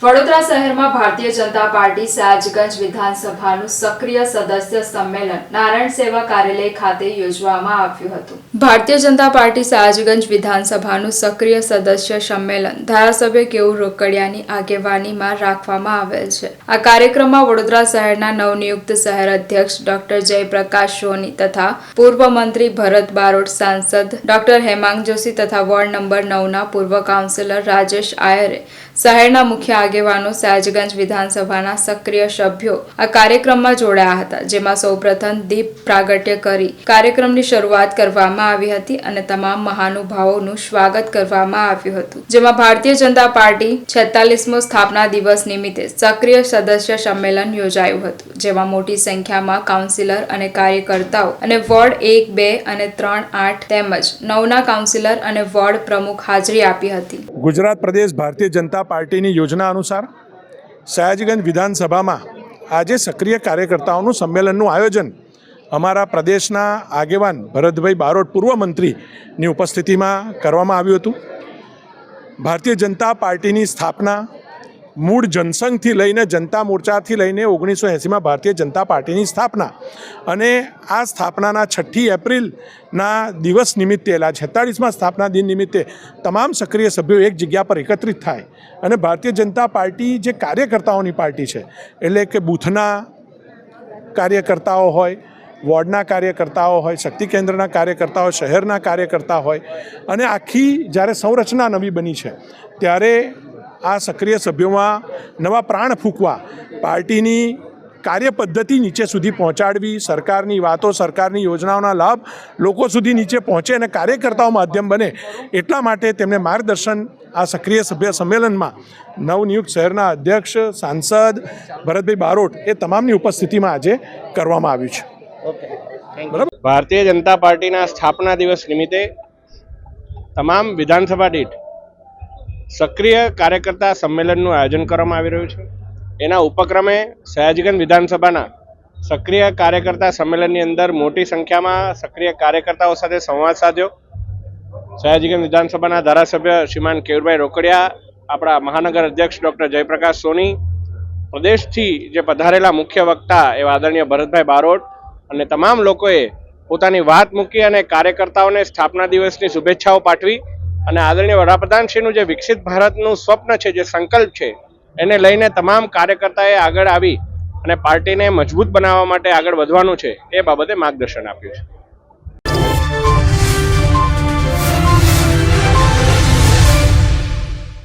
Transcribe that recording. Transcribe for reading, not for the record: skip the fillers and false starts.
વડોદરા શહેરમાં ભારતીય જનતા પાર્ટી સયાજગંજ વિધાનસભાનું સક્રિય સદસ્ય સંમેલન નારાયણ સેવા કાર્યાલય ખાતે યોજવામાં આવ્યું હતું। ભારતીય જનતા પાર્ટી સયાજગંજ વિધાનસભાનું સક્રિય સદસ્ય સંમેલન ધારાસભ્ય કેયુર રોકડિયાની આગેવાનીમાં રાખવામાં આવેલ છે। આ કાર્યક્રમમાં વડોદરા શહેરના નવનિયુક્ત શહેર અધ્યક્ષ ડોક્ટર જયપ્રકાશ સોની તથા પૂર્વ મંત્રી ભરત બારોટ, સાંસદ ડોક્ટર હેમાંગ જોશી તથા વોર્ડ નંબર 9ના પૂર્વ કાઉન્સિલર રાજેશ આયરે શહેરના મુખ્ય આગેવાનો સયાજગંજ વિધાનસભાના સક્રિય સભ્યો આ કાર્યક્રમમાં જોડાયા હતા, જેમાં સૌપ્રથમ દીપ પ્રાગટ્ય કરી કાર્યક્રમની શરૂઆત કરવામાં આવી હતી અને તમામ મહાનુભાવોનું સ્વાગત કરવામાં આવ્યું હતું, જેમાં ભારતીય જનતા પાર્ટી 46મો સ્થાપના દિવસ નિમિત્તે સક્રિય સદસ્ય સંમેલન યોજાયું હતું, જેમાં મોટી સંખ્યામાં કાઉન્સિલર અને કાર્યકર્તાઓ અને વોર્ડ 1, 2 અને 3, 8 તેમજ 9ના કાઉન્સિલર અને વોર્ડ પ્રમુખ હાજરી આપી હતી। ગુજરાત પ્રદેશ ભારતીય જનતા પાર્ટીની યોજના અનુસાર સયાજગંજ વિધાનસભામાં આજે સક્રિય કાર્યકર્તાઓનું સંમેલનનું આયોજન અમારા પ્રદેશના આગેવાન ભરતભાઈ બારોટ પૂર્વ મંત્રીની ઉપસ્થિતિમાં કરવામાં આવ્યું હતું। ભારતીય જનતા પાર્ટીની સ્થાપના મૂળ જનસંઘથી લઈને જનતા મોરચાથી લઈને 1980માં ભારતીય જનતા પાર્ટીની સ્થાપના અને આ સ્થાપનાના 6 એપ્રિલના દિવસ નિમિત્તે 46મા સ્થાપના દિન નિમિત્તે તમામ સક્રિય સભ્યો એક જગ્યા પર એકત્રિત થાય અને ભારતીય જનતા પાર્ટી જે કાર્યકર્તાઓની પાર્ટી છે, એટલે કે બૂથના કાર્યકર્તાઓ હોય, વોર્ડના કાર્યકર્તાઓ હોય, શક્તિ કેન્દ્રના કાર્યકર્તાઓ, શહેરના કાર્યકર્તા હોય અને આખી જ્યારે સંરચના નવી બની છે ત્યારે આ સક્રિય સભ્યોમાં નવા પ્રાણ ફૂંકવા, પાર્ટીની કાર્યપદ્ધતિ નીચે સુધી પહોંચાડવી, સરકારની વાતો, સરકારની યોજનાઓના લાભ લોકો સુધી નીચે પહોંચે અને કાર્યકર્તાઓ માધ્યમ બને, એટલા માટે તેમને માર્ગદર્શન આ સક્રિય સભ્ય સંમેલનમાં નવનિયુક્ત શહેરના અધ્યક્ષ, સાંસદ ભરતભાઈ બારોટ એ તમામની ઉપસ્થિતિમાં આજે કરવામાં આવ્યું છે। બરાબર। ભારતીય જનતા પાર્ટીના સ્થાપના દિવસ નિમિત્તે તમામ વિધાનસભા દીઠ સક્રિય કાર્યકર્તા સંમેલનનું આયોજન કરવામાં આવી રહ્યું છે। એના ઉપક્રમે સયાજગંજ વિધાનસભાના સક્રિય કાર્યકર્તા સંમેલનની અંદર મોટી સંખ્યામાં સક્રિય કાર્યકર્તાઓ સાથે સંવાદ સાધ્યો। સયાજગંજ વિધાનસભાના ધારાસભ્ય શ્રીમાન કેયુરભાઈ રોકડિયા, આપણા મહાનગર અધ્યક્ષ ડૉક્ટર જયપ્રકાશ સોની, પ્રદેશથી જે પધારેલા મુખ્ય વક્તા એવા આદરણીય ભરતભાઈ બારોટ અને તમામ લોકોએ પોતાની વાત મૂકી અને કાર્યકર્તાઓને સ્થાપના દિવસની શુભેચ્છાઓ પાઠવી અને આદરણીય વડાપ્રધાનશ્રીનું જે વિકસિત ભારતનું સ્વપ્ન છે, જે સંકલ્પ છે, એને લઈને તમામ કાર્યકર્તાએ આગળ આવી અને પાર્ટીને મજબૂત બનાવવા માટે આગળ વધવાનું છે એ બાબતે માર્ગદર્શન આપ્યું છે।